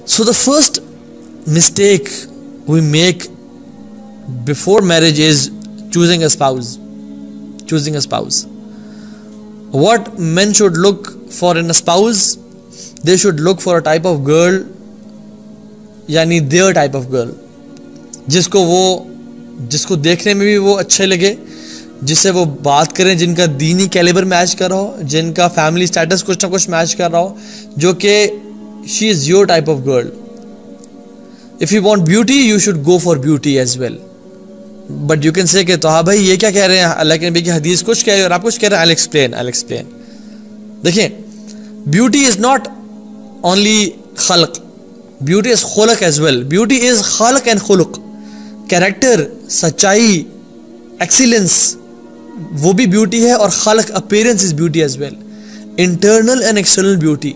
So the first mistake we make before marriage is choosing a spouse. Choosing a spouse. What men should look for in a spouse, they should look for a type of girl, यानी their type of girl, जिसको देखने में भी वो अच्छे लगे, जिससे वो बात करें, जिनका दीनी कैलिबर मैच कर रहा हो, जिनका फैमिली स्टेटस कुछ ना कुछ मैच कर रहा हो, जो कि she is your type of girl. If you want beauty you should go for beauty as well. But you can say कि तो हाँ भाई ये क्या कह रहे हैं, अल्लाह के नबी की हदीस कुछ कह रही है और आप कुछ कह रहे हैं. I'll explain. देखिए, ब्यूटी इज़ नॉट ओनली खल्क, ब्यूटी इज़ खुलक एज वेल. ब्यूटी इज़ खल्क एंड खुलक. कैरेक्टर, सच्चाई, एक्सीलेंस, वो भी ब्यूटी है, और खल्क, appearance is beauty as well. Internal and external beauty.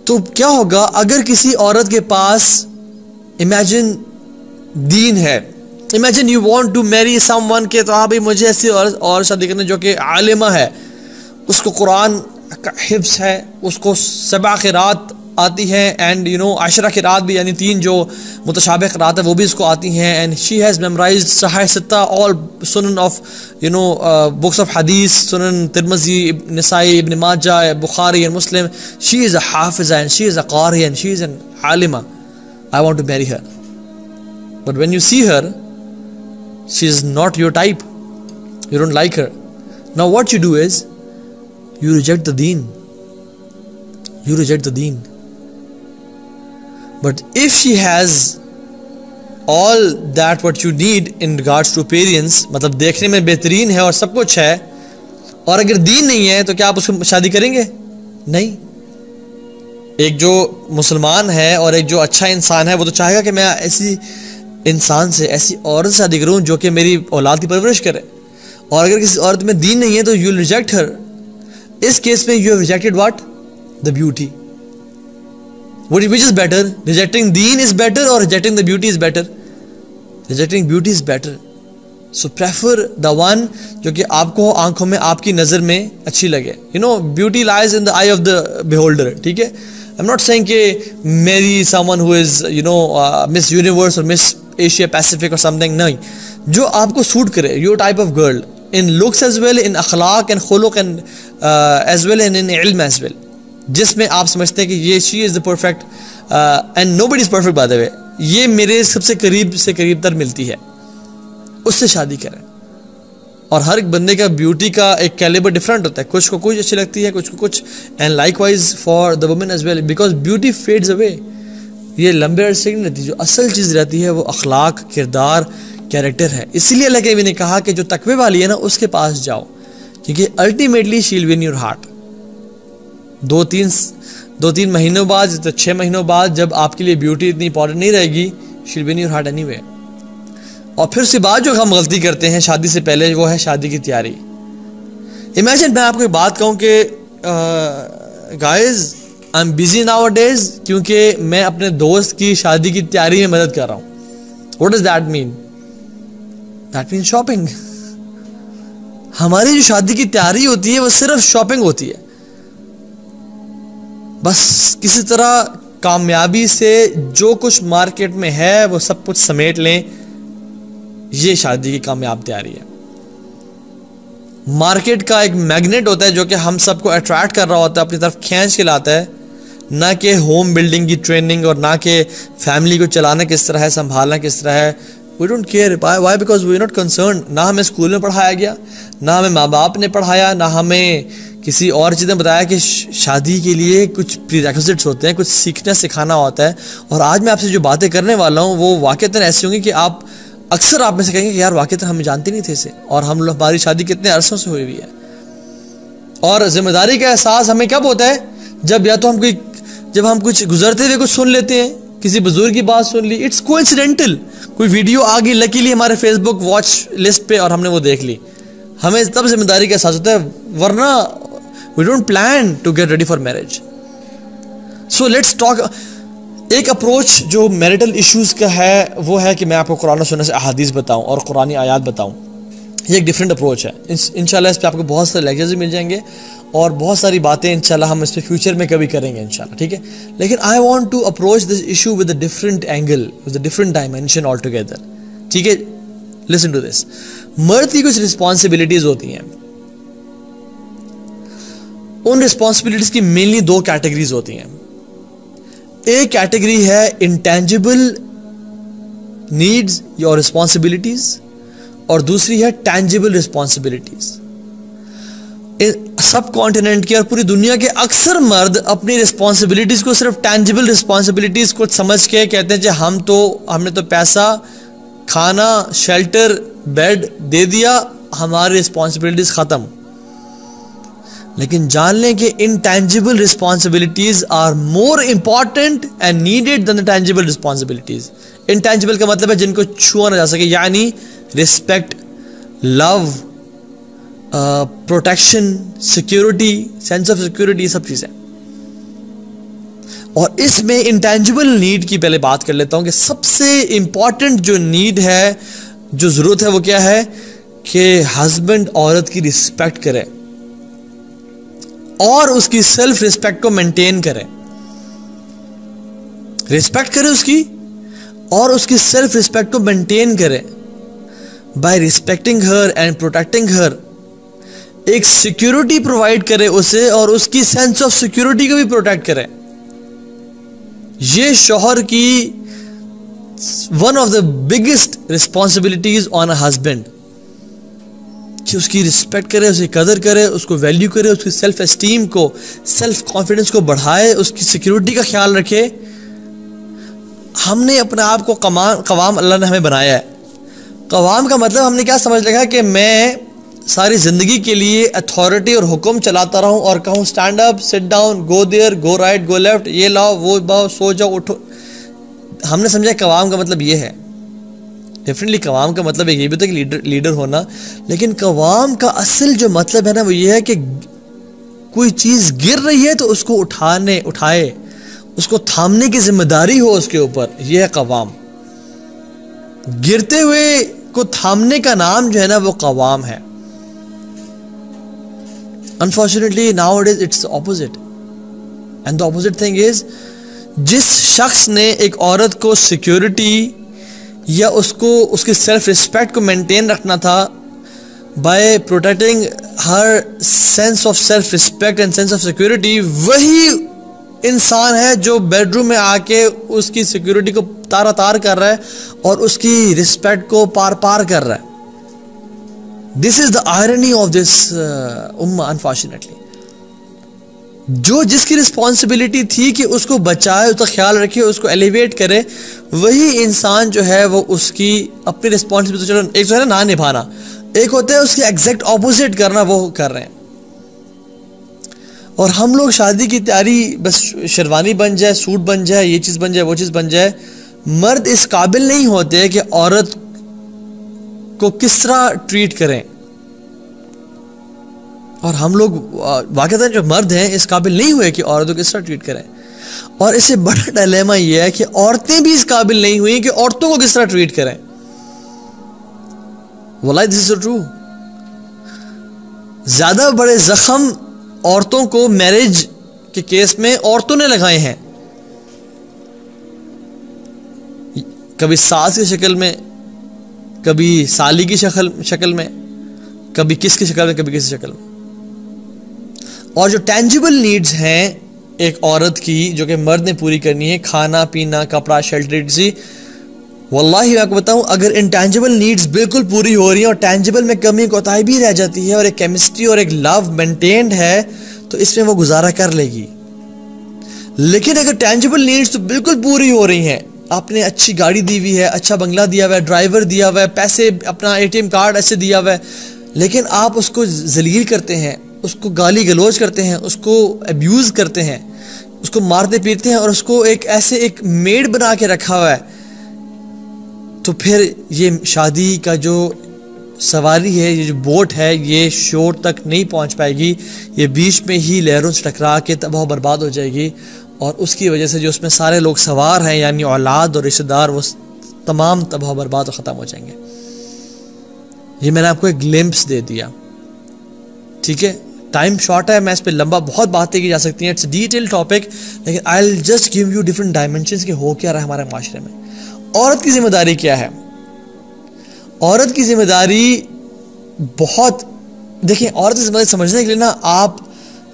तो क्या होगा अगर किसी औरत के पास इमेजिन दीन है, imagine you want to marry someone के, तो हाँ भाई मुझे ऐसी और शादी करनी जो कि आलिमा है, उसको कुरान का हिफ्ज़ है, उसको सबा क़िरात आती हैं, एंड यू नो अशरा क़िरात भी, यानी 3 जो मुतशाबिह क़िरात है वो भी इसको आती हैं, एंड शी हैज़ मेमोराइज्ड सहाह सित्ता, ऑल सुनन of you know books of हदीस, सुनन Tirmidhi, Nasai, Ibn Majah, Bukhari and Muslim. She is a हाफिज़ा एंड शी इज़ अ कारी एंड शी इज़ एन आलिमा. I want to marry her. But when you see her, she is not your type, you don't like her. Now what you do is you reject the deen. You reject the deen. But if she has all that what you need in regards to appearance, मतलब देखने में बेहतरीन है और सब कुछ है, और अगर दीन नहीं है तो क्या आप उसको शादी करेंगे? नहीं. एक जो मुसलमान है और एक जो अच्छा इंसान है वो तो चाहेगा कि मैं ऐसी इंसान से, ऐसी औरत से शादी करूं जो कि मेरी औलाद की परवरिश करे. और अगर किसी औरत में दीन नहीं है तो you reject her. इस केस में you have rejected what? The beauty. Which is better? Rejecting deen is better or rejecting the beauty is better? Rejecting beauty is better. So prefer the one जो कि आपको आंखों में, आपकी नज़र में अच्छी लगे. You know, beauty lies in the eye of the beholder. ठीक है? I'm not saying कि marry someone who is you know Miss Universe or Miss Asia Pacific or something. नहीं, जो आपको सूट करे, your type of girl, in looks as well, in akhlaq and khuluq and as well and in ilm as well, जिसमें आप समझते हैं कि ये she is the perfect and nobody is perfect by the way, ये मेरे सबसे करीब से करीब तर मिलती है, उससे शादी करें. और हर एक बंदे का ब्यूटी का एक कैलिबर डिफरेंट होता है, कुछ को कुछ अच्छी लगती है, कुछ को कुछ, and likewise for the women as well, because beauty fades away. ये लंबे अरसे की नहीं रहती, जो असल चीज़ रहती है वो अखलाक, किरदार, कैरेक्टर है. इसीलिए अल्लाह के नबी ने कहा कि जो तकवे वाली है ना उसके पास जाओ, क्योंकि ultimately she will win your heart. 2-3 महीनों बाद, तो 6 महीनों बाद जब आपके लिए ब्यूटी इतनी इंपॉर्टेंट नहीं रहेगी, she will win your heart anyway. और फिर उसके बाद जो हम गलती करते हैं शादी से पहले, वो है शादी की तैयारी. इमेजिन मैं आपको एक बात कहूँ कि guys I am busy now days, क्योंकि मैं अपने दोस्त की शादी की तैयारी में मदद कर रहा हूँ. What does that mean? That mean shopping. हमारी जो शादी की तैयारी होती है वो सिर्फ शॉपिंग होती है. बस किसी तरह कामयाबी से जो कुछ मार्केट में है वो सब कुछ समेट लें, ये शादी की कामयाब तैयारी है. मार्केट का एक मैग्नेट होता है जो कि हम सबको अट्रैक्ट कर रहा होता है, अपनी तरफ खींच के लाता है, ना कि होम बिल्डिंग की ट्रेनिंग और ना कि फैमिली को चलाना किस तरह है, संभालना किस तरह है. We don't care. Why? Because we are not concern. ना हमें स्कूल में पढ़ाया गया, ना हमें माँ बाप ने पढ़ाया, ना हमें किसी और चीज़ें बताया कि शादी के लिए कुछ प्रीरेक्विजिट्स होते हैं, कुछ सीखना सिखाना होता है. और आज मैं आपसे जो बातें करने वाला हूँ वो वाक़तन ऐसी होंगी कि आप अक्सर आप में से कहेंगे कि यार वाक़तन हम जानते नहीं थे इसे, और हम लोग, हमारी शादी कितने अरसों से हुई हुई है. और जिम्मेदारी का एहसास हमें कब होता है? जब या तो जब हम कुछ गुजरते हुए कुछ सुन लेते हैं, किसी बुजुर्ग की बात सुन ली, इट्स कोइंसिडेंटल, कोई वीडियो आ गई लकीली हमारे फेसबुक वॉच लिस्ट पे और हमने वो देख ली, हमें तब जिम्मेदारी का एहसास होता है, वरना we don't plan to get ready for marriage. So let's talk. एक अप्रोच जो मैरिटल इश्यूज़ का है वो है कि मैं आपको कुरान और सुन्नत से अहादीस बताऊं और कुरानी आयात बताऊं. ये एक डिफरेंट अप्रोच है. इंशाल्लाह इस पर आपको बहुत सारे लेक्चर्स भी मिल जाएंगे और बहुत सारी बातें इंशाल्लाह हम इस पे फ्यूचर में कभी करेंगे इंशाल्लाह, ठीक है। लेकिन I want to approach this issue with a different angle, with a different dimension altogether, ठीक है। Listen to this. मर्द की कुछ रिस्पॉन्सिबिलिटीज होती हैं, उन रिस्पॉन्सिबिलिटीज की मेनली दो कैटेगरीज होती हैं। एक कैटेगरी है इंटेंजिबल नीड्स और रिस्पॉन्सिबिलिटीज, और दूसरी है टैंजिबल रिस्पॉन्सिबिलिटीज। सब कॉन्टिनेंट के और पूरी दुनिया के अक्सर मर्द अपनी रिस्पॉन्सिबिलिटीज को सिर्फ टैंजिबल रिस्पॉन्सिबिलिटीज को समझ के कहते हैं कि हमने तो पैसा, खाना, शेल्टर, बेड दे दिया, हमारी रिस्पॉन्सिबिलिटीज खत्म। लेकिन जान लें कि intangible responsibilities are more important and needed than the tangible responsibilities. Intangible का मतलब है जिनको छुआ ना जा सके, यानी respect, love, protection, security, sense of security, सब चीजें। और इसमें इंटेंजिबल नीड की पहले बात कर लेता हूं कि सबसे इंपॉर्टेंट जो नीड है, जो जरूरत है, वो क्या है कि हस्बैंड औरत की रिस्पेक्ट करे और उसकी सेल्फ रिस्पेक्ट को मेंटेन करे। रिस्पेक्ट करे उसकी और उसकी सेल्फ रिस्पेक्ट को मेंटेन करे by respecting her and protecting her. एक सिक्योरिटी प्रोवाइड करे उसे और उसकी सेंस ऑफ सिक्योरिटी को भी प्रोटेक्ट करे। ये शौहर की one of the biggest responsibilities on a husband, कि उसकी रिस्पेक्ट करे, उसकी कदर करे, उसको वैल्यू करे, उसकी सेल्फ एस्टीम को, सेल्फ कॉन्फिडेंस को बढ़ाए, उसकी सिक्योरिटी का ख्याल रखे। हमने अपने आप को कवाम अल्लाह ने हमें बनाया है। कवाम का मतलब हमने क्या समझ रखा है कि मैं सारी जिंदगी के लिए अथॉरिटी और हुक्म चलाता रहूं और कहूं stand up, sit down, go there, go right, go left, ये लाओ, वो बाओ, सो जाओ, उठो। हमने समझा कवाम का मतलब ये है। डेफिनेटली कवाम का मतलब ये भी था कि लीडर होना, लेकिन कवाम का असल जो मतलब है ना, वो ये है कि कोई चीज गिर रही है तो उसको उठाए, उसको थामने की जिम्मेदारी हो उसके ऊपर। यह है कवाम। गिरते हुए को थामने का नाम जो है ना, वो कवाम है। Unfortunately, nowadays it's the opposite. And the opposite thing is, जिस शख्स ने एक औरत को सिक्योरिटी या उसको उसकी सेल्फ रिस्पेक्ट को मेंटेन रखना था by protecting her sense of self respect and sense of security, वही इंसान है जो बेडरूम में आके उसकी सिक्योरिटी को तार कर रहा है और उसकी रिस्पेक्ट को पार कर रहा है। This is the irony of this Umma, unfortunately. जो जिसकी रिस्पॉन्सिबिलिटी थी कि उसको बचाए, उसका ख्याल रखे, उसको एलिवेट करे, वही इंसान जो है वो उसकी अपनी रिस्पॉन्सिबिलिटी, चलो एक तो है ना निभाना, एक होता है उसकी एग्जैक्ट ऑपोजिट करना, वो कर रहे हैं। और हम लोग शादी की तैयारी, बस शेरवानी बन जाए, सूट बन जाए, ये चीज़ बन जाए, वो चीज़ बन जाए। मर्द इस काबिल नहीं होते कि औरत को किस तरह ट्रीट करें। और हम लोग वाकई जो मर्द हैं इस काबिल नहीं हुए कि औरतों को किस तरह ट्रीट करें। और इससे बड़ा डिलेमा यह है कि औरतें भी इस काबिल नहीं हुई कि औरतों को किस तरह ट्रीट करें। वल्लाही दिस इज ट्रू। ज्यादा बड़े जख्म औरतों को मैरिज के केस में औरतों ने लगाए हैं, कभी सास की शक्ल में, कभी साली की शक्ल में, कभी किसकी शक्ल में, कभी किसी शक्ल में। और जो टेंजिबल नीड्स हैं एक औरत की जो कि मर्द ने पूरी करनी है, खाना पीना, कपड़ा, शेल्टर, वल्लाही मैं आपको बताऊं, अगर इंटेंजिबल नीड्स बिल्कुल पूरी हो रही हैं और टेंजिबल में कमी कोताही भी रह जाती है और एक केमिस्ट्री और एक लव मेंटेन्ड है, तो इसमें वो गुजारा कर लेगी। लेकिन अगर टेंजिबल नीड्स तो बिल्कुल पूरी हो रही हैं, आपने अच्छी गाड़ी दी हुई है, अच्छा बंगला दिया हुआ है, ड्राइवर दिया हुआ है, पैसे, अपना ATM कार्ड ऐसे दिया हुआ है, लेकिन आप उसको जलील करते हैं, उसको गाली गलौज करते हैं, उसको अब्यूज़ करते हैं, उसको मारते पीटते हैं और उसको एक मेड बना के रखा हुआ है, तो फिर ये शादी का जो सवारी है, ये जो बोट है, ये शोर तक नहीं पहुंच पाएगी। ये बीच में ही लहरों से टकरा के तबाह बर्बाद हो जाएगी और उसकी वजह से जो उसमें सारे लोग सवार हैं, यानी औलाद और रिश्तेदार, वो तमाम तबाह बर्बाद और ख़त्म हो जाएंगे। ये मैंने आपको एक ग्लिम्प्स दे दिया, ठीक है, टाइम शॉर्ट है, मैं इस पे लंबा बहुत बातें की जा सकती हैं, इट्स डिटेल टॉपिक, लेकिन I will just give you different dimensions के हो क्या रहा है हमारे माशरे में। औरत की जिम्मेदारी क्या है? औरत की जिम्मेदारी बहुत, देखिए औरत की जिम्मेदारी समझने के लिए ना आप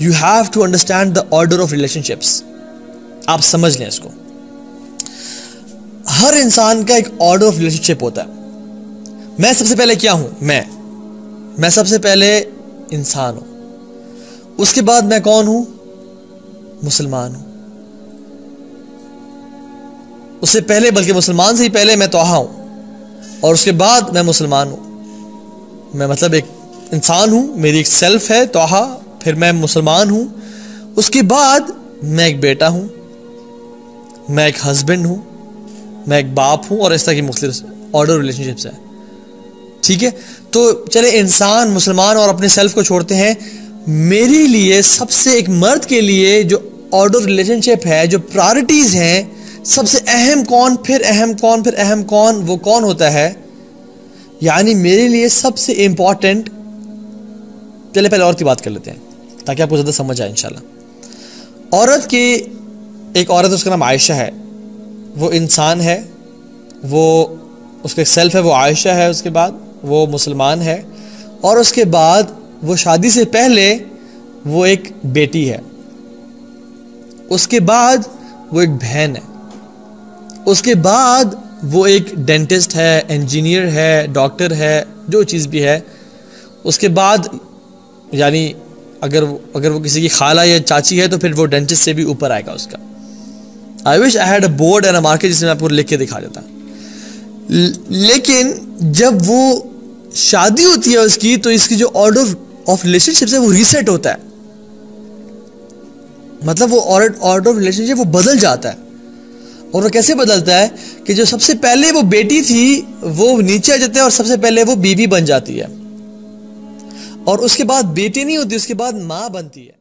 you have to understand the order of relationships. आप समझ लें इसको, हर इंसान का एक ऑर्डर ऑफ रिलेशनशिप होता है। मैं सबसे पहले क्या हूं? मैं सबसे पहले इंसान हूं, उसके बाद मैं कौन हूं? मुसलमान हूं, उससे पहले, बल्कि मुसलमान से ही पहले मैं तोहा हूं, और उसके बाद मैं मुसलमान हूं। मैं मतलब एक इंसान हूं, मेरी एक सेल्फ है तोहा, फिर मैं मुसलमान हूं, उसके बाद मैं एक बेटा हूं, मैं एक हस्बैंड हूं, मैं एक बाप हूं, और इस तरह की मुख्तलिफ ऑर्डर रिलेशनशिप्स है। ठीक है, तो चले इंसान, मुसलमान और अपने सेल्फ को छोड़ते हैं। मेरे लिए सबसे, एक मर्द के लिए जो ऑर्डर रिलेशनशिप है, जो प्रायोरिटीज हैं, सबसे अहम कौन, फिर अहम कौन, फिर अहम कौन, वो कौन होता है? यानी मेरे लिए सबसे इंपॉर्टेंट, पहले औरत की बात कर लेते हैं ताकि आपको ज़्यादा समझ आए इंशाल्लाह। औरत की, एक औरत है, उसका नाम आयशा है, वो इंसान है, वो उसका एक सेल्फ है, वो आयशा है, उसके बाद वो मुसलमान है, और उसके बाद वो शादी से पहले वो एक बेटी है, उसके बाद वो एक बहन है, उसके बाद वो एक डेंटिस्ट है, इंजीनियर है, डॉक्टर है, जो चीज़ भी है। उसके बाद यानी अगर वो किसी की खाला या चाची है तो फिर वो डेंटिस्ट से भी ऊपर आएगा उसका। I wish I had a board and a marker जिसमें आपको लिख के दिखा देता। लेकिन जब वो शादी होती है उसकी, तो इसकी जो ऑर्डर ऑफ रिलेशनशिप है वो रीसेट होता है, मतलब वो ऑर्डर ऑफ रिलेशनशिप वो बदल जाता है। और वो कैसे बदलता है कि जो सबसे पहले वो बेटी थी वो नीचे आ जाती है, और सबसे पहले वो बीवी बन जाती है, और उसके बाद बेटी नहीं होती, उसके बाद मां बनती है।